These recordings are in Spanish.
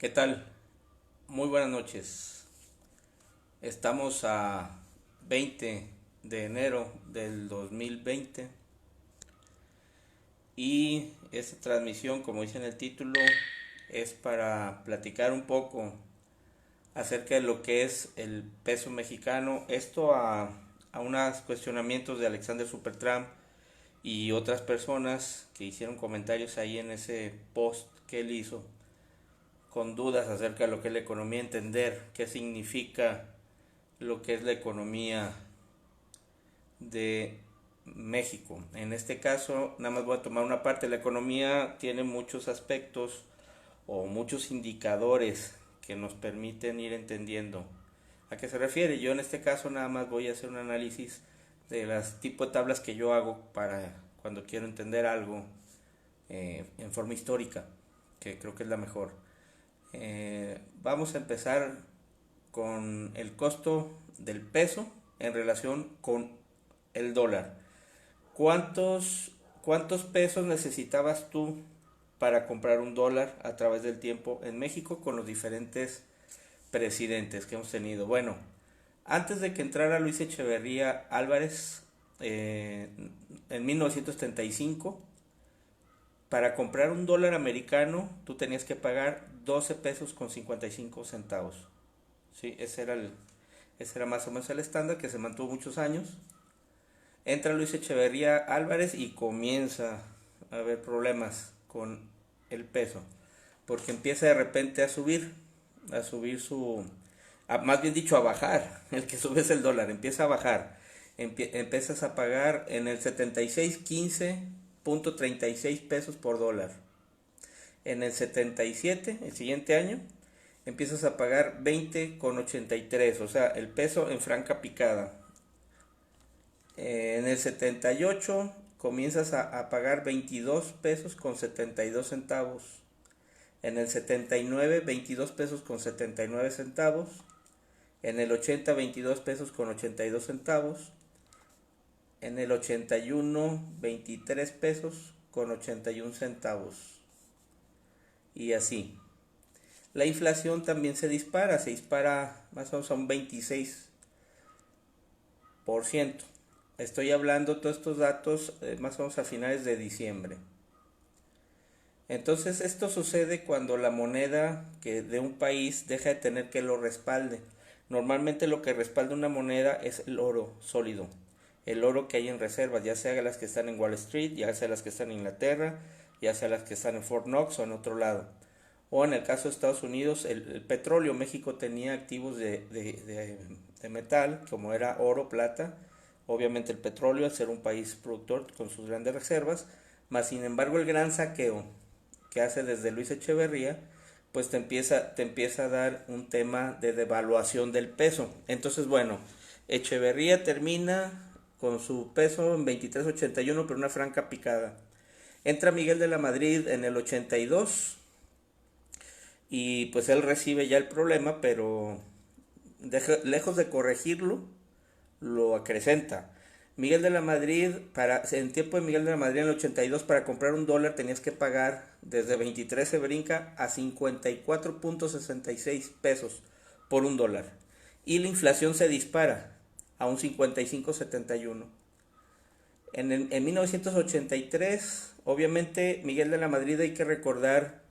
¿Qué tal? Muy buenas noches. Estamos a 20 de enero del 2020 y esta transmisión, como dice en el título, es para platicar un poco acerca de lo que es el peso mexicano. Esto a unos cuestionamientos de Alexander Supertramp y otras personas que hicieron comentarios ahí en ese post que él hizo con dudas acerca de lo que es la economía, entender qué significa lo que es la economía de México. En este caso, nada más voy a tomar una parte. La economía tiene muchos aspectos o muchos indicadores que nos permiten ir entendiendo a qué se refiere. Yo en este caso nada más voy a hacer un análisis de las tipo de tablas que yo hago para cuando quiero entender algo en forma histórica, que creo que es la mejor. Vamos a empezar con el costo del peso en relación con el dólar. ¿Cuántos pesos necesitabas tú para comprar un dólar a través del tiempo en México con los diferentes presidentes que hemos tenido? Bueno, antes de que entrara Luis Echeverría Álvarez en 1935, para comprar un dólar americano tú tenías que pagar 12 pesos con 55 centavos. Sí, ese era más o menos el estándar que se mantuvo muchos años. Entra Luis Echeverría Álvarez y comienza a haber problemas con el peso, porque empieza de repente a subir más bien dicho, a bajar. El que sube es el dólar, empieza a bajar. Empiezas a pagar en el 76 15.36 pesos por dólar. En el 77, el siguiente año, empiezas a pagar 20,83, o sea, el peso en franca picada. En el 78 comienzas a pagar 22 pesos con 72 centavos. En el 79, 22 pesos con 79 centavos. En el 80, 22 pesos con 82 centavos. En el 81, 23 pesos con 81 centavos. Y así. La inflación también se dispara más o menos a un 26%. Estoy hablando todos estos datos más o menos a finales de diciembre. Entonces esto sucede cuando la moneda que de un país deja de tener que lo respalde. Normalmente lo que respalda una moneda es el oro sólido, el oro que hay en reservas, ya sea las que están en Wall Street, ya sea las que están en Inglaterra, ya sea las que están en Fort Knox o en otro lado. O en el caso de Estados Unidos, el petróleo. México tenía activos de metal, como era oro, plata. Obviamente el petróleo, al ser un país productor con sus grandes reservas, más sin embargo el gran saqueo que hace desde Luis Echeverría, pues te empieza a dar un tema de devaluación del peso. Entonces, bueno, Echeverría termina con su peso en 23.81, pero una franca picada. Entra Miguel de la Madrid en el 82 y pues él recibe ya el problema, pero lejos de corregirlo, lo acrecenta. Miguel de la Madrid, en tiempo de Miguel de la Madrid en el 82, para comprar un dólar tenías que pagar desde 23, se brinca a 54.66 pesos por un dólar. Y la inflación se dispara a un 55.71. En 1983, obviamente, Miguel de la Madrid, hay que recordar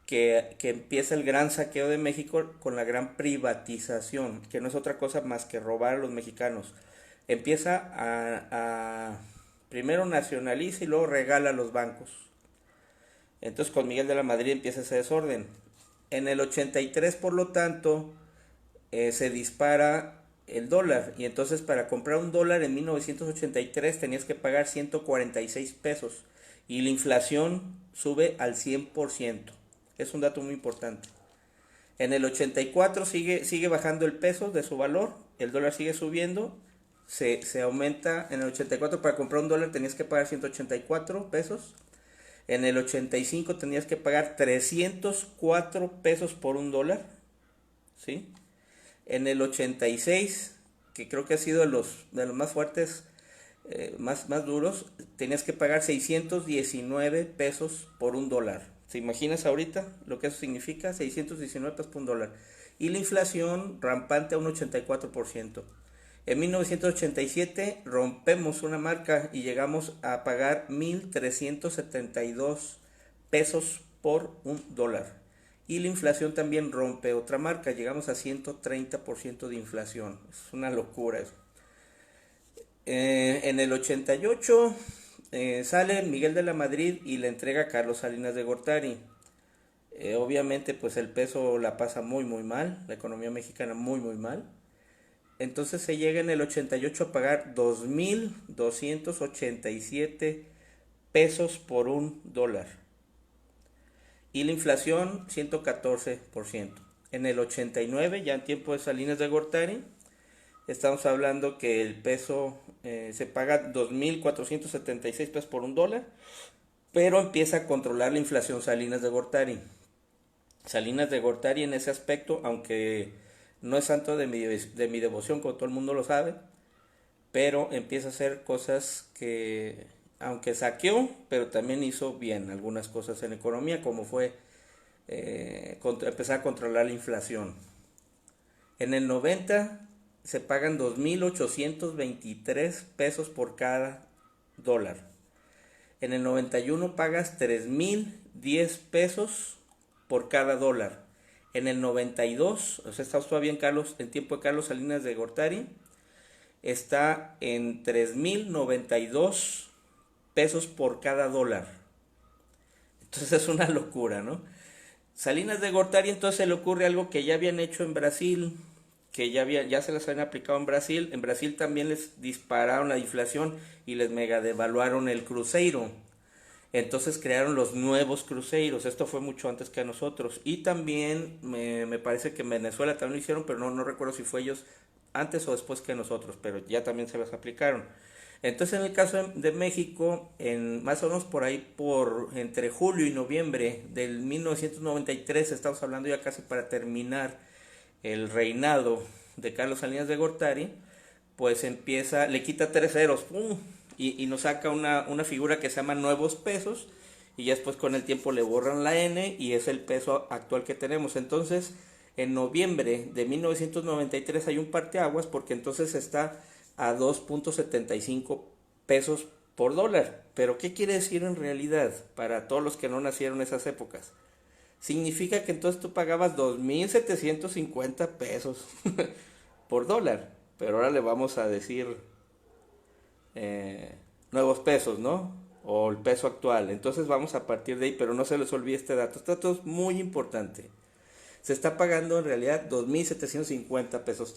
que empieza el gran saqueo de México con la gran privatización, que no es otra cosa más que robar a los mexicanos. Empieza primero nacionaliza y luego regala a los bancos. Entonces con Miguel de la Madrid empieza ese desorden. En el 83, por lo tanto, se dispara el dólar, y entonces para comprar un dólar en 1983 tenías que pagar 146 pesos y la inflación sube al 100%. Es un dato muy importante. En el 84 sigue bajando el peso de su valor, el dólar sigue subiendo, se aumenta. En el 84 para comprar un dólar tenías que pagar 184 pesos. En el 85 tenías que pagar 304 pesos por un dólar, ¿sí? En el 86, que creo que ha sido de los más fuertes, más duros, tenías que pagar 619 pesos por un dólar. ¿Se imaginas ahorita lo que eso significa? 619 pesos por un dólar. Y la inflación rampante a un 84%. En 1987 rompemos una marca y llegamos a pagar 1.372 pesos por un dólar. Y la inflación también rompe otra marca, llegamos a 130% de inflación. Es una locura eso. En el 88 sale Miguel de la Madrid y le entrega a Carlos Salinas de Gortari. Obviamente pues el peso la pasa muy muy mal, la economía mexicana muy muy mal. Entonces se llega en el 88 a pagar 2.287 pesos por un dólar. Y la inflación 114%. En el 89, ya en tiempo de Salinas de Gortari, estamos hablando que el peso se paga 2.476 pesos por un dólar, pero empieza a controlar la inflación Salinas de Gortari. Salinas de Gortari en ese aspecto, aunque no es santo de mi devoción, como todo el mundo lo sabe, pero empieza a hacer cosas que, aunque saqueó, pero también hizo bien algunas cosas en economía, como fue empezar a controlar la inflación. En el 90 se pagan 2.823 pesos por cada dólar. En el 91 pagas 3.010 pesos por cada dólar. En el 92, o sea, estamos todavía en tiempo de Carlos Salinas de Gortari, está en 3.092 pesos por cada dólar. Entonces es una locura, ¿no? Salinas de Gortari entonces se le ocurre algo que ya habían hecho en Brasil, que ya se las habían aplicado en Brasil. En Brasil también les dispararon la inflación y les mega devaluaron el cruzeiro. Entonces crearon los nuevos cruzeiros. Esto fue mucho antes que a nosotros. Y también me parece que en Venezuela también lo hicieron, pero no recuerdo si fue ellos antes o después que nosotros, pero ya también se las aplicaron. Entonces en el caso de México, más o menos por ahí, entre julio y noviembre del 1993, estamos hablando ya casi para terminar el reinado de Carlos Salinas de Gortari, pues le quita 3 ceros, ¡pum! Y nos saca una figura que se llama nuevos pesos, y ya después con el tiempo le borran la N y es el peso actual que tenemos. Entonces en noviembre de 1993 hay un parteaguas, porque entonces está a 2.75 pesos por dólar. Pero ¿qué quiere decir en realidad para todos los que no nacieron en esas épocas? Significa que entonces tú pagabas 2.750 pesos por dólar, pero ahora le vamos a decir nuevos pesos, ¿no? O el peso actual. Entonces vamos a partir de ahí, pero no se les olvide este dato. Este dato es muy importante. Se está pagando en realidad 2.750 pesos.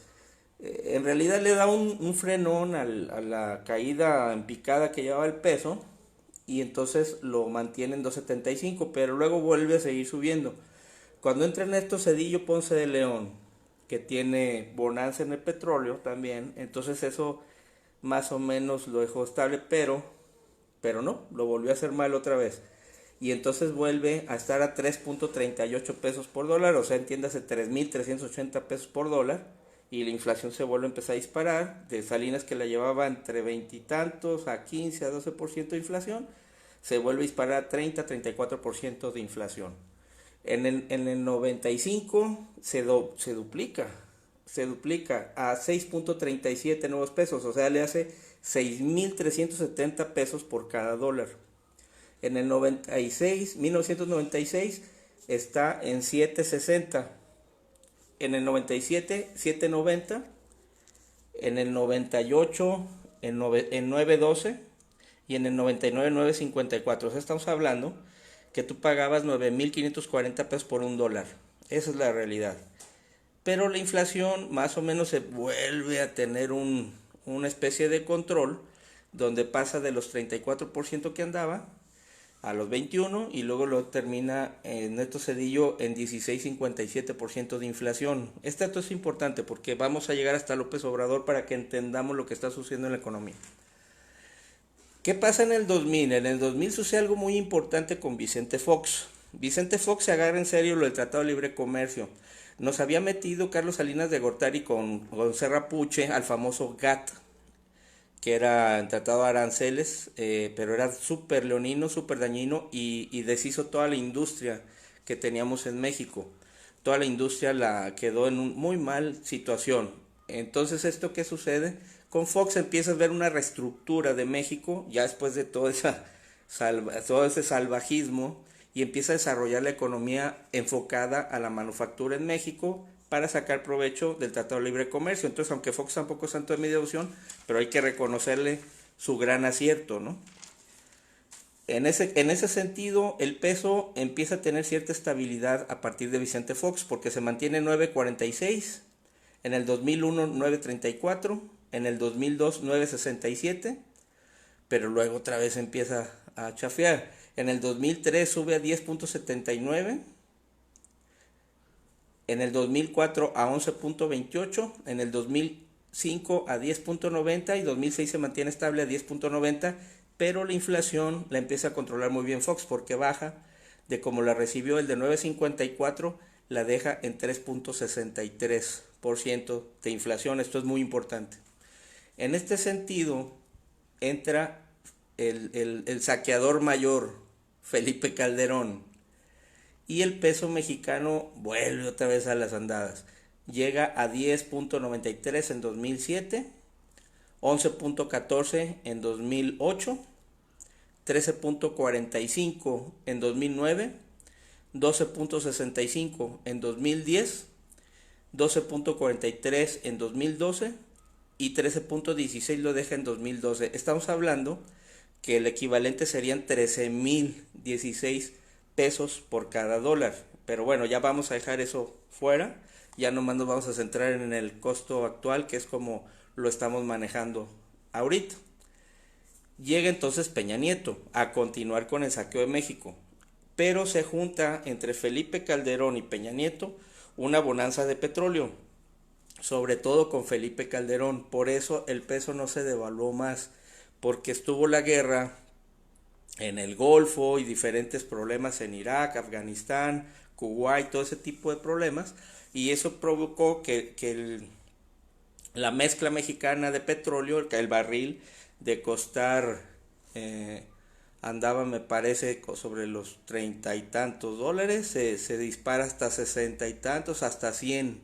En realidad le da un frenón a la caída en picada que llevaba el peso, y entonces lo mantiene en 2.75, pero luego vuelve a seguir subiendo. Cuando entra en esto Cedillo Ponce de León, que tiene bonanza en el petróleo también, entonces eso más o menos lo dejó estable, pero no, lo volvió a hacer mal otra vez. Y entonces vuelve a estar a 3.38 pesos por dólar, o sea, entiéndase 3.380 pesos por dólar, y la inflación se vuelve a empezar a disparar. De Salinas, que la llevaba entre 20 y tantos a 15 a 12% de inflación, se vuelve a disparar a 30-34% de inflación. En el 95 se duplica a 6.37 nuevos pesos, o sea, le hace 6.370 pesos por cada dólar. En el 1996 está en 7.60. En el 97, 7.90. En el 98, en 9.12. Y en el 99, 9.54. O sea, estamos hablando que tú pagabas 9.540 pesos por un dólar. Esa es la realidad. Pero la inflación más o menos se vuelve a tener una especie de control, donde pasa de los 34% que andaba a los 21%, y luego lo termina en Neto Cedillo en 16.57% de inflación. Este dato es importante porque vamos a llegar hasta López Obrador para que entendamos lo que está sucediendo en la economía. ¿Qué pasa en el 2000? En el 2000 sucede algo muy importante con Vicente Fox. Vicente Fox se agarra en serio lo del Tratado de Libre Comercio. Nos había metido Carlos Salinas de Gortari con Serra Puche al famoso GATT. que era en tratado de aranceles, pero era súper leonino, súper dañino y deshizo toda la industria que teníamos en México. Toda la industria la quedó en un muy mal situación. Entonces, ¿esto qué sucede? Con Fox empieza a ver una reestructura de México, ya después de todo ese salvajismo, y empieza a desarrollar la economía enfocada a la manufactura en México para sacar provecho del Tratado de Libre Comercio. Entonces, aunque Fox tampoco es santo de mi devoción, pero hay que reconocerle su gran acierto, ¿no? En ese sentido, el peso empieza a tener cierta estabilidad a partir de Vicente Fox, porque se mantiene 9.46, en el 2001 9.34, en el 2002 9.67, pero luego otra vez empieza a chafear. En el 2003 sube a 10.79, en el 2004 a 11.28, en el 2005 a 10.90 y 2006 se mantiene estable a 10.90, pero la inflación la empieza a controlar muy bien Fox porque baja de como la recibió el de 9.54, la deja en 3.63% de inflación. Esto es muy importante. En este sentido entra el saqueador mayor, Felipe Calderón, y el peso mexicano vuelve otra vez a las andadas. Llega a 10.93 en 2007, 11.14 en 2008, 13.45 en 2009, 12.65 en 2010, 12.43 en 2012 y 13.16 lo deja en 2012. Estamos hablando que el equivalente serían 13.016 pesos por cada dólar. Pero bueno, ya vamos a dejar eso fuera. Ya nomás nos vamos a centrar en el costo actual, que es como lo estamos manejando ahorita. Llega entonces Peña Nieto a continuar con el saqueo de México. Pero se junta entre Felipe Calderón y Peña Nieto una bonanza de petróleo, sobre todo con Felipe Calderón. Por eso el peso no se devaluó más, porque estuvo la guerra en el Golfo y diferentes problemas en Irak, Afganistán, Kuwait, todo ese tipo de problemas, y eso provocó que la mezcla mexicana de petróleo, el barril, de costar, andaba me parece sobre los 30 y tantos dólares, se dispara hasta 60 y tantos, hasta $100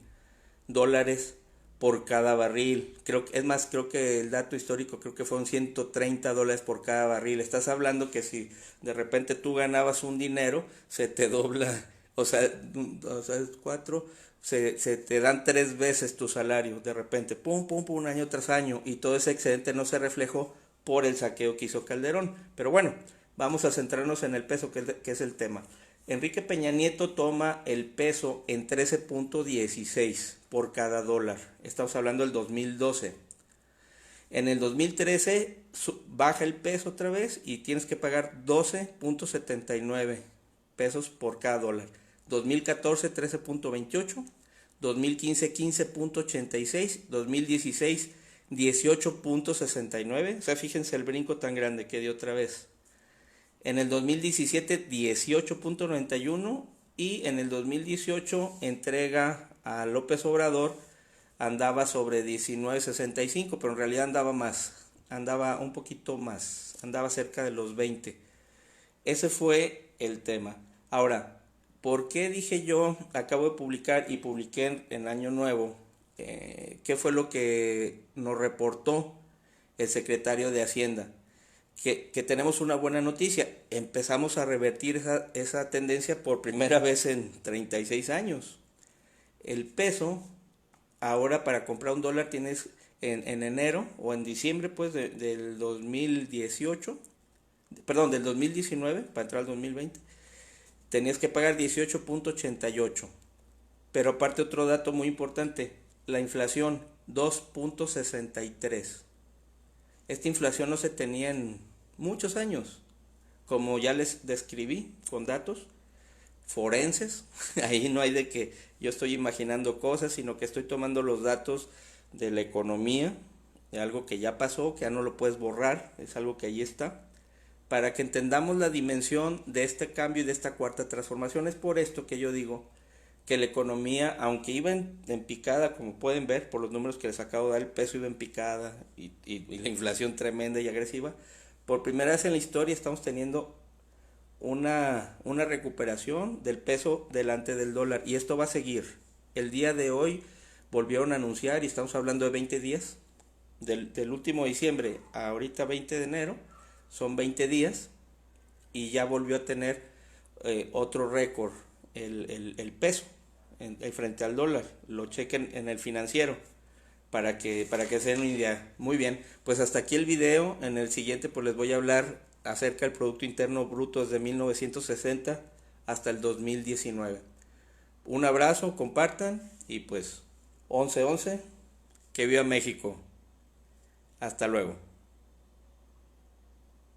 por cada barril. Creo que el dato histórico creo que fueron $130 por cada barril. Estás hablando que si de repente tú ganabas un dinero, se te dobla, cuatro, se te dan 3 veces tu salario de repente, pum, pum, pum, año tras año, y todo ese excedente no se reflejó por el saqueo que hizo Calderón. Pero bueno, vamos a centrarnos en el peso, que es el tema. Enrique Peña Nieto toma el peso en 13.16 por cada dólar. Estamos hablando del 2012. En el 2013 baja el peso otra vez y tienes que pagar 12.79 pesos por cada dólar. 2014 13.28, 2015 15.86, 2016 18.69. O sea, fíjense el brinco tan grande que dio otra vez. En el 2017 18.91 y en el 2018 entrega a López Obrador, andaba sobre 19.65, pero en realidad andaba más, andaba un poquito más, andaba cerca de los 20. Ese fue el tema. Ahora, ¿por qué dije yo, acabo de publicar y publiqué en Año Nuevo, qué fue lo que nos reportó el secretario de Hacienda? Que tenemos una buena noticia, empezamos a revertir esa tendencia por primera vez en 36 años. El peso, ahora para comprar un dólar tienes en enero o en diciembre pues del 2018, perdón, del 2019 para entrar al 2020, tenías que pagar 18.88. Pero aparte otro dato muy importante, la inflación 2.63. Esta inflación no se tenía en muchos años, como ya les describí con datos forenses. Ahí no hay de que yo estoy imaginando cosas, sino que estoy tomando los datos de la economía, de algo que ya pasó, que ya no lo puedes borrar, es algo que ahí está, para que entendamos la dimensión de este cambio y de esta cuarta transformación. Es por esto que yo digo que la economía, aunque iba en picada, como pueden ver por los números que les acabo de dar, el peso iba en picada y la inflación tremenda y agresiva, por primera vez en la historia estamos teniendo una recuperación del peso delante del dólar y esto va a seguir. El día de hoy volvieron a anunciar y estamos hablando de 20 días, del último diciembre a ahorita 20 de enero, son 20 días y ya volvió a tener otro récord el peso frente al dólar. Lo chequen en el financiero para que se den una idea. Muy bien, pues hasta aquí el video. En el siguiente pues les voy a hablar acerca del Producto Interno Bruto desde 1960 hasta el 2019. Un abrazo, compartan y pues 11-11, que viva México. Hasta luego.